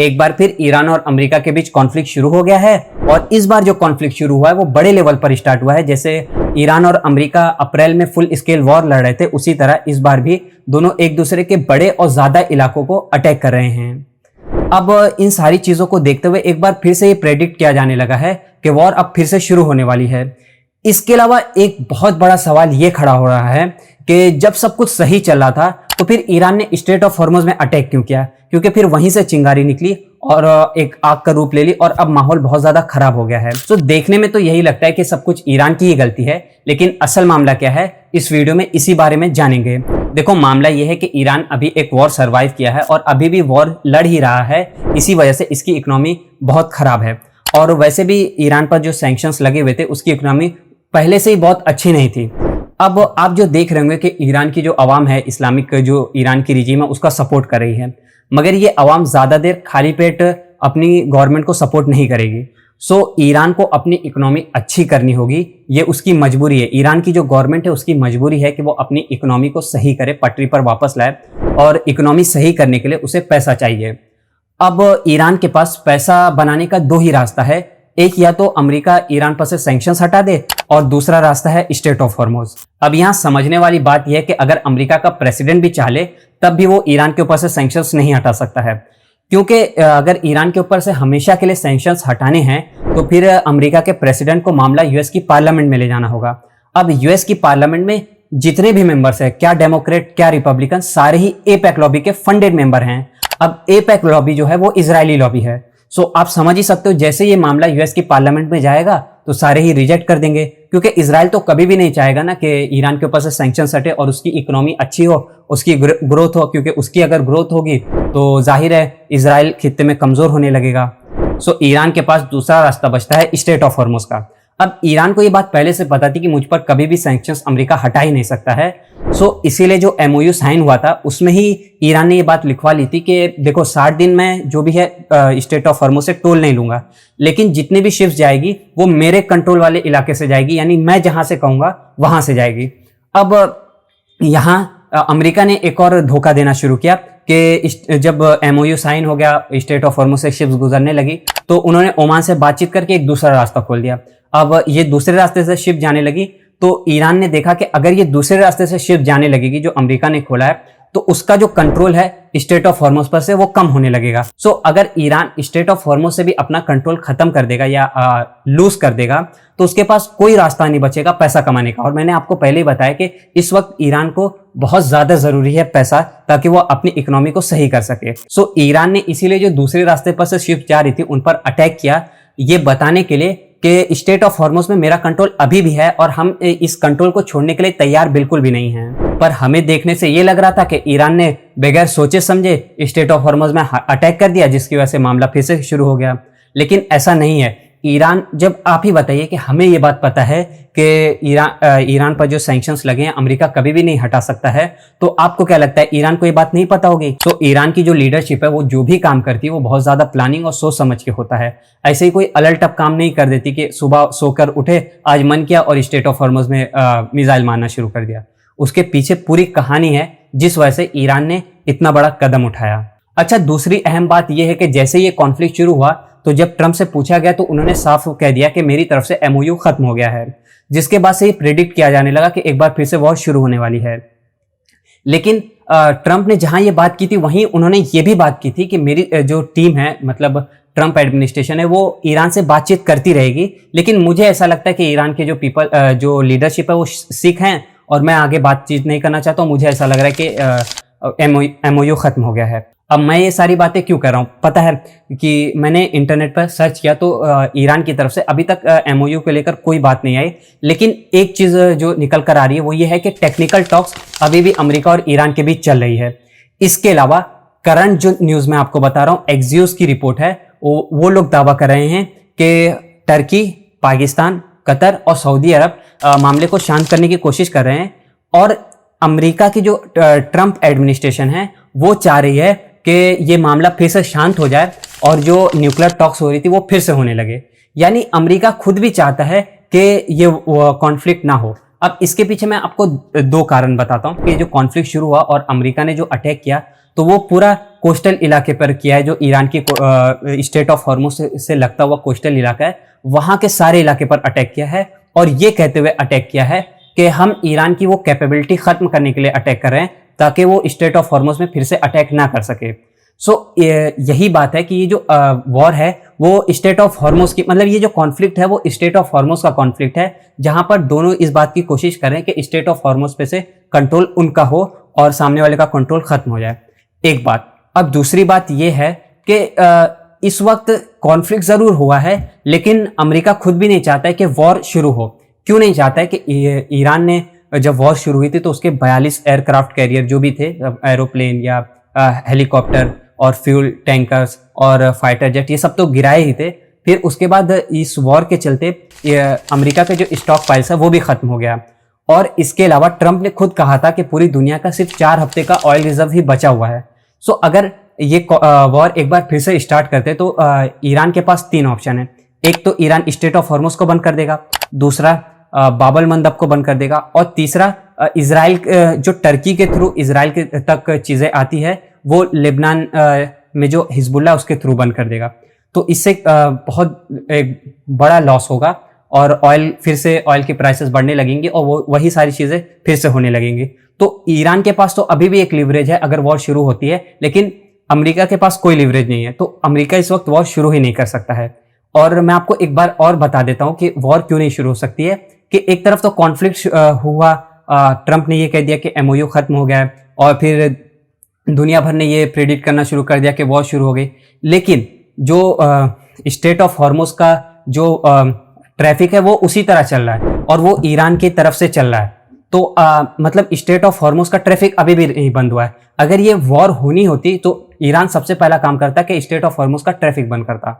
एक बार फिर ईरान और अमेरिका के बीच कॉन्फ्लिक्ट शुरू हो गया है और इस बार जो कॉन्फ्लिक्ट शुरू हुआ है वो बड़े लेवल पर स्टार्ट हुआ है। जैसे ईरान और अमेरिका अप्रैल में फुल स्केल वॉर लड़ रहे थे, उसी तरह इस बार भी दोनों एक दूसरे के बड़े और ज्यादा इलाकों को अटैक कर रहे हैं। अब इन सारी चीजों को देखते हुए एक बार फिर से ये प्रेडिक्ट किया जाने लगा है कि वॉर अब फिर से शुरू होने वाली है। इसके अलावा एक बहुत बड़ा सवाल ये खड़ा हो रहा है कि जब सब कुछ सही चल रहा था तो फिर ईरान ने स्ट्रेट ऑफ हॉर्मुज में अटैक क्यों किया? क्योंकि फिर वहीं से चिंगारी निकली और एक आग का रूप ले ली और अब माहौल बहुत ज्यादा खराब हो गया है। तो देखने में तो यही लगता है कि सब कुछ ईरान की ही गलती है, लेकिन असल मामला क्या है इस वीडियो में इसी बारे में जानेंगे। देखो, मामला यह है कि ईरान अभी एक वॉर सर्वाइव किया है और अभी भी वॉर लड़ ही रहा है। इसी वजह से इसकी इकोनॉमी बहुत खराब है और वैसे भी ईरान पर जो सैंक्शंस लगे हुए थे उसकी इकोनॉमी पहले से ही बहुत अच्छी नहीं थी। अब आप जो देख रहे होंगे कि ईरान की जो अवाम है, इस्लामिक जो ईरान की रिजीम है उसका सपोर्ट कर रही है, मगर ये अवाम ज्यादा देर खाली पेट अपनी गवर्नमेंट को सपोर्ट नहीं करेगी। सो ईरान को अपनी इकोनॉमी अच्छी करनी होगी, ये उसकी मजबूरी है। ईरान की जो गवर्नमेंट है उसकी मजबूरी है कि वो अपनी इकोनॉमी को सही करे, पटरी पर वापस लाए, और इकोनॉमी सही करने के लिए उसे पैसा चाहिए। अब ईरान के पास पैसा बनाने का दो ही रास्ता है, एक या तो अमेरिका ईरान पर से सैंक्शंस हटा दे और दूसरा रास्ता है स्ट्रेट ऑफ हॉर्मुज। अब यहां समझने वाली बात यह है कि अगर अमेरिका का प्रेसिडेंट भी चाहे तब भी वो ईरान के ऊपर से सैंक्शंस नहीं हटा सकता है, क्योंकि अगर ईरान के ऊपर से हमेशा के लिए सैंक्शंस हटाने हैं तो फिर अमेरिका के प्रेसिडेंट को मामला यूएस की पार्लियामेंट में ले जाना होगा। अब यूएस की पार्लियामेंट में जितने भी मेंबर्स हैं, क्या डेमोक्रेट क्या रिपब्लिकन, सारे ही एपेक लॉबी के फंडेड मेंबर हैं। अब एपेक लॉबी जो है वो इजरायली लॉबी है। सो आप समझ ही सकते हो जैसे ये मामला यूएस की पार्लियामेंट में जाएगा तो सारे ही रिजेक्ट कर देंगे, क्योंकि इजराइल तो कभी भी नहीं चाहेगा ना कि ईरान के ऊपर से सैंक्शंस हटे और उसकी इकोनॉमी अच्छी हो, उसकी ग्रोथ हो, क्योंकि उसकी अगर ग्रोथ होगी तो जाहिर है इजराइल खित्ते में कमजोर होने लगेगा। सो ईरान के पास दूसरा रास्ता बचता है स्ट्रेट ऑफ हॉर्मुज का। अब ईरान को ये बात पहले से पता थी कि मुझ पर कभी भी सैंक्शंस अमेरिका हटा ही नहीं सकता है। सो इसीलिए जो एमओयू साइन हुआ था उसमें ही ईरान ने ये बात लिखवा ली थी कि देखो 60 दिन में जो भी है स्ट्रेट ऑफ हॉर्मुज से टोल नहीं लूंगा, लेकिन जितने भी शिप्स जाएगी वो मेरे कंट्रोल वाले इलाके से जाएगी, यानी मैं जहां से कहूंगा वहां से जाएगी। अब यहाँ अमेरिका ने एक और धोखा देना शुरू किया कि जब एमओयू साइन हो गया, स्ट्रेट ऑफ हॉर्मुज से शिप्स गुजरने लगी, तो उन्होंने ओमान से बातचीत करके एक दूसरा रास्ता खोल दिया। अब ये दूसरे रास्ते से शिप जाने लगी तो ईरान ने देखा कि अगर ये दूसरे रास्ते से शिप जाने लगेगी जो अमेरिका ने खोला है तो उसका जो कंट्रोल है स्ट्रेट ऑफ हॉर्मुज पर से वो कम होने लगेगा। सो अगर ईरान स्ट्रेट ऑफ हॉर्मुज से भी अपना कंट्रोल खत्म कर देगा या लूज कर देगा तो उसके पास कोई रास्ता नहीं बचेगा पैसा कमाने का। और मैंने आपको पहले ही बताया कि इस वक्त ईरान को बहुत ज्यादा जरूरी है पैसा, ताकि वो अपनी इकोनॉमी को सही कर सके। सो ईरान ने इसीलिए जो दूसरे रास्ते पर से शिप जा रही थी उन पर अटैक किया, ये बताने के लिए कि स्ट्रेट ऑफ हॉर्मुज में मेरा कंट्रोल अभी भी है और हम इस कंट्रोल को छोड़ने के लिए तैयार बिल्कुल भी नहीं हैं। पर हमें देखने से ये लग रहा था कि ईरान ने बगैर सोचे समझे स्ट्रेट ऑफ हॉर्मुज में अटैक कर दिया, जिसकी वजह से मामला फिर से शुरू हो गया, लेकिन ऐसा नहीं है। ईरान, जब आप ही बताइए कि हमें ये बात पता है कि ईरान पर जो सैंक्शंस लगे हैं अमेरिका कभी भी नहीं हटा सकता है, तो आपको क्या लगता है ईरान को ये बात नहीं पता होगी? तो ईरान की जो लीडरशिप है वो जो भी काम करती है वो बहुत ज्यादा प्लानिंग और सोच समझ के होता है। ऐसे ही कोई अलटअप काम नहीं कर देती कि सुबह सोकर उठे, आज मन किया और स्ट्रेट ऑफ हॉर्मुज में मिसाइल मारना शुरू कर दिया। उसके पीछे पूरी कहानी है जिस वजह से ईरान ने इतना बड़ा कदम उठाया। अच्छा, दूसरी अहम बात यह है कि जैसे ये कॉन्फ्लिक्ट शुरू हुआ तो जब ट्रंप से पूछा गया तो उन्होंने साफ कह दिया कि मेरी तरफ से एमओयू खत्म हो गया है, जिसके बाद से ये प्रेडिक्ट किया जाने लगा कि एक बार फिर से वॉर शुरू होने वाली है। लेकिन ट्रंप ने जहां ये बात की थी वहीं उन्होंने ये भी बात की थी कि मेरी जो टीम है, मतलब ट्रंप एडमिनिस्ट्रेशन है, वो ईरान से बातचीत करती रहेगी, लेकिन मुझे ऐसा लगता है कि ईरान के जो लीडरशिप है वो सिख हैं और मैं आगे बातचीत नहीं करना चाहता हूँ। मुझे ऐसा लग रहा है कि एमओयू खत्म हो गया है। अब मैं ये सारी बातें क्यों कर रहा हूँ? पता है कि मैंने इंटरनेट पर सर्च किया तो ईरान की तरफ से अभी तक एमओयू को लेकर कोई बात नहीं आई, लेकिन एक चीज जो निकल कर आ रही है वो ये है कि टेक्निकल टॉक्स अभी भी अमेरिका और ईरान के बीच चल रही है। इसके अलावा करंट जो न्यूज मैं आपको बता रहा हूँ, एक्सियोस की रिपोर्ट है, वो लोग दावा कर रहे हैं कि टर्की, पाकिस्तान, कतर और सऊदी अरब मामले को शांत करने की कोशिश कर रहे हैं, और अमेरिका की जो ट्रंप एडमिनिस्ट्रेशन है वो चाह रही है कि ये मामला फिर से शांत हो जाए और जो न्यूक्लियर टॉक्स हो रही थी वो फिर से होने लगे। यानी अमेरिका खुद भी चाहता है कि ये कॉन्फ्लिक्ट ना हो। अब इसके पीछे मैं आपको दो कारण बताता हूँ कि जो कॉन्फ्लिक्ट शुरू हुआ और अमेरिका ने जो अटैक किया, तो वो पूरा कोस्टल इलाके पर किया है, जो ईरान की स्टेट ऑफ हॉर्मुज से लगता हुआ कोस्टल इलाका है, वहां के सारे इलाके पर अटैक किया है। और ये कहते हुए अटैक किया है कि हम ईरान की वो कैपेबिलिटी खत्म करने के लिए अटैक कर रहे हैं, ताकि वो स्टेट ऑफ हॉर्मुज में फिर से अटैक ना कर सके। यही बात है कि ये जो वॉर है वो स्टेट ऑफ हॉर्मुज की, मतलब ये जो कॉन्फ्लिक्ट है वो स्टेट ऑफ हॉर्मुज का कॉन्फ्लिक्ट है, जहां पर दोनों इस बात की कोशिश कर रहे हैं कि स्टेट ऑफ हॉर्मुज पे से कंट्रोल उनका हो और सामने वाले का कंट्रोल खत्म हो जाए। एक बात। अब दूसरी बात ये है कि इस वक्त कॉन्फ्लिक्ट जरूर हुआ है, लेकिन अमेरिका खुद भी नहीं चाहता है कि वॉर शुरू हो। क्यों नहीं चाहता है? कि ईरान ने जब वॉर शुरू हुई थी तो उसके 42 एयरक्राफ्ट कैरियर जो भी थे, एरोप्लेन या हेलीकॉप्टर और फ्यूल टैंकर्स और फाइटर जेट, ये सब तो गिराए ही थे। फिर उसके बाद इस वॉर के चलते अमेरिका के जो स्टॉक पाइल्स है वो भी खत्म हो गया। और इसके अलावा ट्रंप ने खुद कहा था कि पूरी दुनिया का सिर्फ 4 हफ्ते का ऑयल रिजर्व ही बचा हुआ है। सो अगर ये वॉर एक बार फिर से स्टार्ट करते तो ईरान के पास 3 ऑप्शन है। एक तो ईरान स्टेट ऑफ हॉर्मुज को बंद कर देगा, दूसरा बाबल मंदब को बंद कर देगा, और तीसरा इजराइल, जो टर्की के थ्रू इजराइल के तक चीजें आती है वो लेबनान में जो हिजबुल्लाह उसके थ्रू बंद कर देगा। तो इससे बहुत एक बड़ा लॉस होगा और ऑयल की प्राइसेस बढ़ने लगेंगी और वो वही सारी चीजें फिर से होने लगेंगी। तो ईरान के पास तो अभी भी एक लिवरेज है अगर वॉर शुरू होती है, लेकिन अमेरिका के पास कोई लिवरेज नहीं है। तो अमेरिका इस वक्त वॉर शुरू ही नहीं कर सकता है। और मैं आपको एक बार और बता देता हूं कि वॉर क्यों नहीं शुरू हो सकती है। कि एक तरफ तो कॉन्फ्लिक्ट हुआ, ट्रंप ने ये कह दिया कि एमओयू खत्म हो गया है, और फिर दुनिया भर ने ये प्रेडिक्ट करना शुरू कर दिया कि वॉर शुरू हो गई। लेकिन जो स्टेट ऑफ हॉर्मुज का जो ट्रैफिक है वो उसी तरह चल रहा है और वो ईरान की तरफ से चल रहा है। तो मतलब स्टेट ऑफ हॉर्मुज का ट्रैफिक अभी भी नहीं बंद हुआ है। अगर ये वॉर होनी होती तो ईरान सबसे पहला काम करता कि स्टेट ऑफ हॉर्मुज का ट्रैफिक बंद करता।